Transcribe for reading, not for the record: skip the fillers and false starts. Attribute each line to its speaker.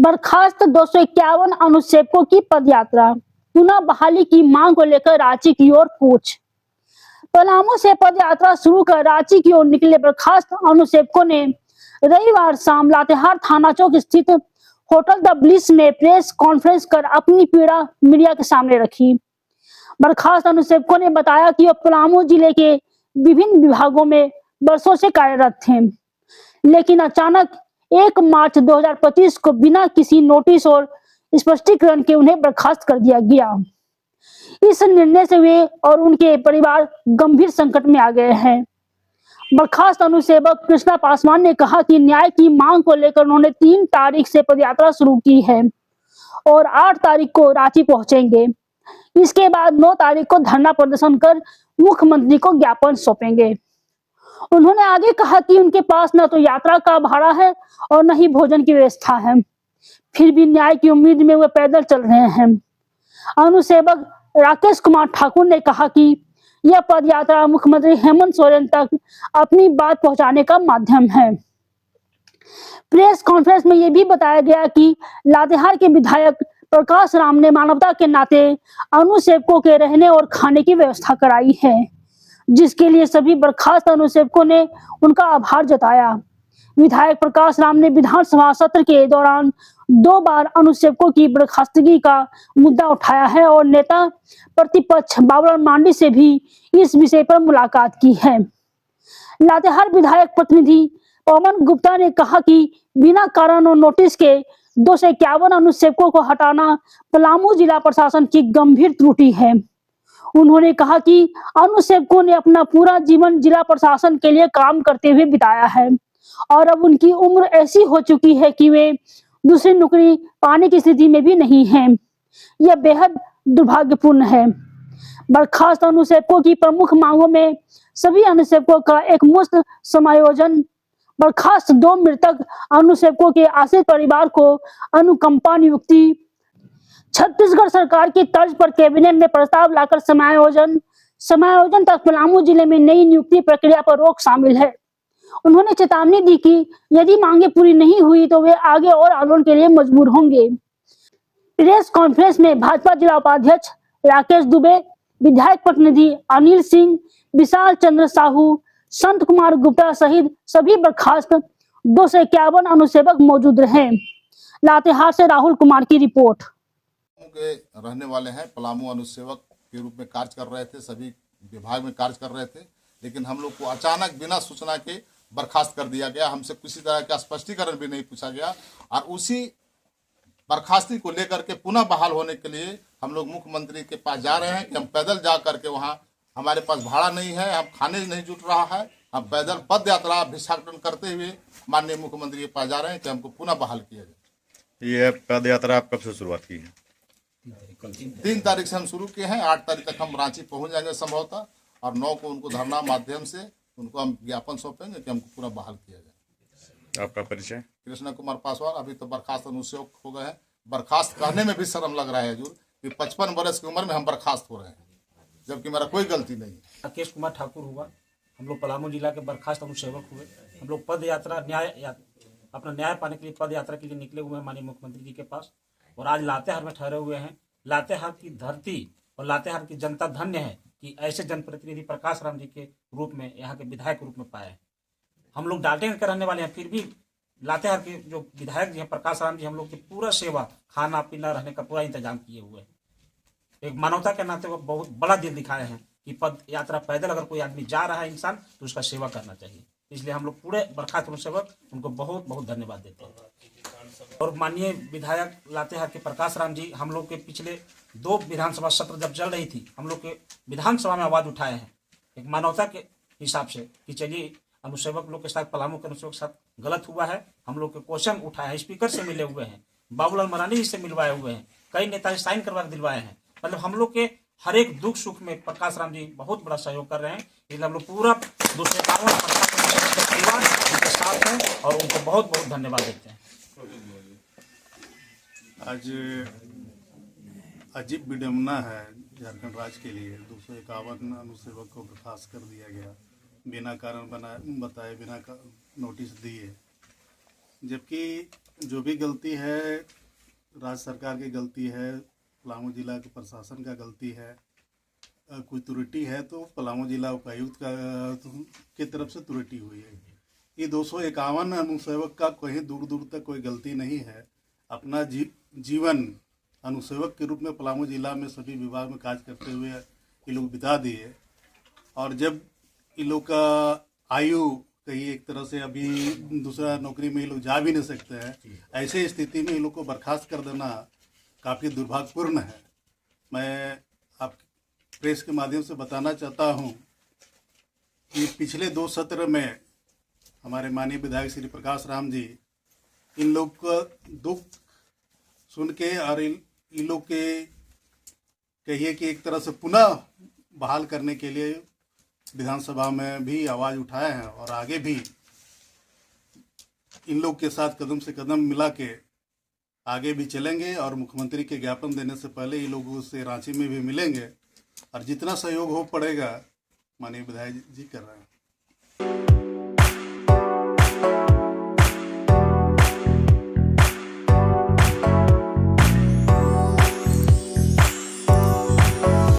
Speaker 1: बर्खास्त 251 अनुसेवकों की पदयात्रा, पुनः बहाली की मांग को लेकर रांची की ओर कूच। पलामू से पदयात्रा शुरू कर रांची की ओर निकले बर्खास्त अनुसेवकों ने रविवार शाम लातेहार थाना चौक स्थित होटल द ब्लिस में प्रेस कॉन्फ्रेंस कर अपनी पीड़ा मीडिया के सामने रखी। बर्खास्त अनुसेवकों ने बताया कि वह पलामू जिले के विभिन्न विभागों में वर्षों से कार्यरत थे, लेकिन अचानक 1 मार्च 2025 को बिना किसी नोटिस और स्पष्टीकरण के उन्हें बर्खास्त कर दिया गया। इस निर्णय से वे और उनके परिवार गंभीर संकट में आ गए हैं। बर्खास्त अनुसेवक कृष्णा पासवान ने कहा कि न्याय की मांग को लेकर उन्होंने 3 तारीख से पदयात्रा शुरू की है और 8 तारीख को रांची पहुंचेंगे। इसके बाद 9 तारीख को धरना प्रदर्शन कर मुख्यमंत्री को ज्ञापन सौंपेंगे। उन्होंने आगे कहा कि उनके पास न तो यात्रा का भाड़ा है और न ही भोजन की व्यवस्था है, फिर भी न्याय की उम्मीद में वे पैदल चल रहे हैं। अनुसेवक राकेश कुमार ठाकुर ने कहा कि यह पदयात्रा मुख्यमंत्री हेमंत सोरेन तक अपनी बात पहुंचाने का माध्यम है। प्रेस कॉन्फ्रेंस में यह भी बताया गया कि लातेहार के विधायक प्रकाश राम ने मानवता के नाते अनुसेवकों के रहने और खाने की व्यवस्था कराई है, जिसके लिए सभी बर्खास्त अनुसेवकों ने उनका आभार जताया। विधायक प्रकाश राम ने विधानसभा सत्र के दौरान 2 बार अनुसेवकों की बर्खास्तगी का मुद्दा उठाया है और नेता प्रतिपक्ष बाबूलाल मांडी से भी इस विषय पर मुलाकात की है। लातेहार विधायक प्रतिनिधि पवन गुप्ता ने कहा कि बिना कारण और नोटिस के 251 अनुसेवकों को हटाना पलामू जिला प्रशासन की गंभीर त्रुटि है। उन्होंने कहा कि अनुसेवकों ने अपना पूरा जीवन जिला प्रशासन के लिए काम करते हुए बिताया है और अब उनकी उम्र ऐसी हो चुकी है कि वे दूसरी नौकरी पाने की स्थिति में भी नहीं हैं। यह बेहद दुर्भाग्यपूर्ण है। बर्खास्त अनुसेवकों की प्रमुख मांगों में सभी अनुसेवकों का एक मुश्त समायोजन, बर्खास्त 2 मृतक अनुसेवकों के आश्रित परिवार को अनुकंपा नियुक्ति, छत्तीसगढ़ सरकार की तर्ज पर कैबिनेट में प्रस्ताव लाकर समायोजन तक पलामू जिले में नई नियुक्ति प्रक्रिया पर रोक शामिल है। उन्होंने चेतावनी दी कि यदि मांगे पूरी नहीं हुई तो वे आगे और आंदोलन के लिए मजबूर होंगे। प्रेस कॉन्फ्रेंस में भाजपा जिला उपाध्यक्ष राकेश दुबे, विधायक प्रतिनिधि अनिल सिंह, विशाल चंद्र साहू, संत कुमार गुप्ता सहित सभी बर्खास्त 251 अनुसेवक मौजूद रहे। लातेहार से राहुल कुमार की रिपोर्ट।
Speaker 2: के रहने वाले हैं, पलामू अनुसेवक के रूप में कार्य कर रहे थे, सभी विभाग में कार्य कर रहे थे, लेकिन हम लोग को अचानक बिना सूचना के बर्खास्त कर दिया गया। हमसे किसी तरह का स्पष्टीकरण भी नहीं पूछा गया और उसी बर्खास्ती को लेकर के पुनः बहाल होने के लिए हम लोग मुख्यमंत्री के पास जा रहे हैं कि हम पैदल जा करके, वहाँ हमारे पास भाड़ा नहीं है, हम खाने नहीं जुट रहा है, हम पैदल पद यात्रा भिक्षाटन करते हुए माननीय मुख्यमंत्री के पास जा रहे हैं कि हमको पुनः बहाल किया जाए।
Speaker 3: ये पद यात्रा आप कब से शुरुआत की है?
Speaker 2: 3 तारीख से हम शुरू किए हैं, 8 तारीख तक हम रांची पहुंच जाएंगे संभवतः, और 9 को उनको धरना माध्यम से उनको हम ज्ञापन सौंपेंगे कि हमको पूरा बहाल किया जाए।
Speaker 3: आपका परिचय?
Speaker 2: कृष्णा कुमार पासवान। अभी तो बर्खास्त अनुसेवक हो गए हैं। बर्खास्त कहने में भी शर्म लग रहा है हजूर कि 55 वर्ष की उम्र में हम बर्खास्त हो रहे हैं, जबकि मेरा कोई गलती नहीं।
Speaker 4: राकेश कुमार ठाकुर हुआ, हम लोग पलामू जिला के बर्खास्त अनुसेवक हुए। हम लोग पद यात्रा अपना न्याय पाने के लिए पद यात्रा के लिए निकले हुए हैं माननीय मुख्यमंत्री जी के पास, और आज लातेहार में ठहरे हुए हैं। लातेहार की धरती और लातेहार की जनता धन्य है कि ऐसे जनप्रतिनिधि प्रकाश राम जी के रूप में, यहाँ के विधायक के रूप में पाए। हम लोग डाल्टनगंज के रहने वाले हैं, फिर भी लातेहार के जो विधायक जी हैं प्रकाश राम जी, हम लोग की पूरा सेवा, खाना पीना, रहने का पूरा इंतजाम किए हुए हैं। एक मानवता के नाते वो बहुत बड़ा दिल दिखाए हैं कि पद यात्रा पैदल अगर कोई आदमी जा रहा है इंसान तो उसका सेवा करना चाहिए। इसलिए हम लोग पूरे बर्खास्त अनुसेवक उनको बहुत बहुत धन्यवाद देते हैं। और माननीय विधायक लातेहार के प्रकाश राम जी, हम लोग के पिछले 2 विधानसभा सत्र जब चल रही थी, हम लोग के विधानसभा में आवाज उठाए हैं एक मानवता के हिसाब से कि चलिए अनुसेवक लोग के साथ, पलामू के अनुसेवक के साथ गलत हुआ है। हम लोग के क्वेश्चन उठाए हैं, स्पीकर से मिले हुए हैं, बाबूलाल मरांडी जी से मिलवाए हुए हैं, कई नेता से साइन करवा दिलवाए हैं। मतलब हम लोग के हर एक दुख सुख में प्रकाश राम जी बहुत बड़ा सहयोग कर रहे हैं। इसलिए हम लोग पूरा 251 परिवार उनके साथ हैं और उनको बहुत बहुत धन्यवाद देते हैं।
Speaker 5: आज अजीब विडम्बना है झारखंड राज्य के लिए। 251 अनुसेवक को बर्खास्त कर दिया गया बिना कारण बताए, बिना नोटिस दिए, जबकि जो भी गलती है राज्य सरकार की गलती है, पलामू जिला के प्रशासन का गलती है, कोई त्रुटि है तो पलामू जिला उपायुक्त की तरफ से त्रुटि हुई है। ये 251 अनुसेवक का कहीं दूर दूर तक कोई गलती नहीं है। अपना जीवन अनुसेवक के रूप में पलामू जिला में सभी विभाग में कार्य करते हुए ये लोग बिता दिए, और जब ये लोग का आयु कहीं एक तरह से अभी दूसरा नौकरी में ये लोग जा भी नहीं सकते हैं, ऐसे स्थिति में ये लोग को बर्खास्त कर देना काफ़ी दुर्भाग्यपूर्ण है। मैं आप प्रेस के माध्यम से बताना चाहता हूं कि पिछले 2 सत्र में हमारे माननीय विधायक श्री प्रकाश राम जी इन लोग का दुख सुन के और इन लोग के कहिए कि एक तरह से पुनः बहाल करने के लिए विधानसभा में भी आवाज़ उठाए हैं, और आगे भी इन लोग के साथ कदम से कदम मिला के आगे भी चलेंगे, और मुख्यमंत्री के ज्ञापन देने से पहले ये लोगों से रांची में भी मिलेंगे, और जितना सहयोग हो पड़ेगा माननीय विधायक जी कर रहे हैं।